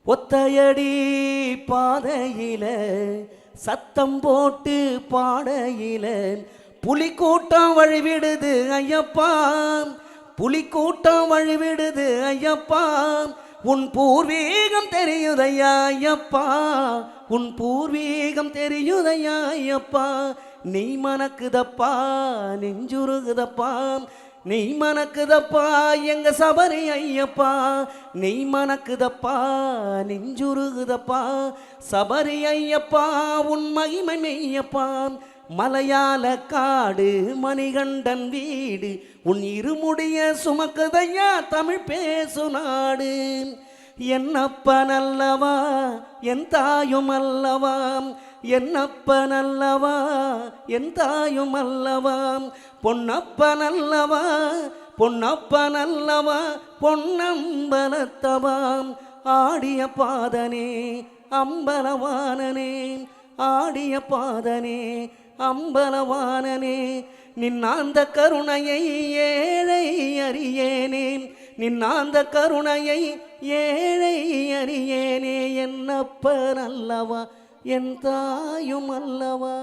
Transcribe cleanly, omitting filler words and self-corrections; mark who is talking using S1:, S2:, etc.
S1: ஒத்தையடி பாதையில சத்தம் போட்டு பாடையில புலிக்கூட்டம் வழிவிடுது ஐயப்பா, புலிக்கூட்டம் வழிவிடுது ஐயப்பா. உன் பூர்வீகம் தெரியுதையா ஐயப்பா, உன் பூர்வீகம் தெரியுதையா ஐயப்பா. நீ மணக்குதப்பா நெஞ்சுருகுதப்பா, நீ மணக்குதப்பா எங்க சபரி ஐயப்பா. நீ மணக்குதப்பா நெஞ்சுருகுதப்பா சபரி ஐயப்பா. உன் மகிமை மெய்யப்பா. மலையாள காடு மணிகண்டன் வீடு, உன் இருமுடிய சுமக்குதையா தமிழ் பேசு நாடு. என்னப்பன் அல்லவா என் தாயும் அல்லவா, என்னப்பன் அல்லவா என் தாயும் அல்லவா. பொன்னப்பன் அல்லவா பொன்னப்பன் அல்லவா பொன்னம்பலத்தவாம். ஆடிய பாதனே அம்பலவானனே, ஆடிய பாதனே அம்பலவானனே. நின்னாந்த கருணையை ஏழை அறியேனே, நின்னாந்த கருணையை ஏழை அறியேனே. என்னப்பன் அல்லவா என் தாயும் அல்லவா.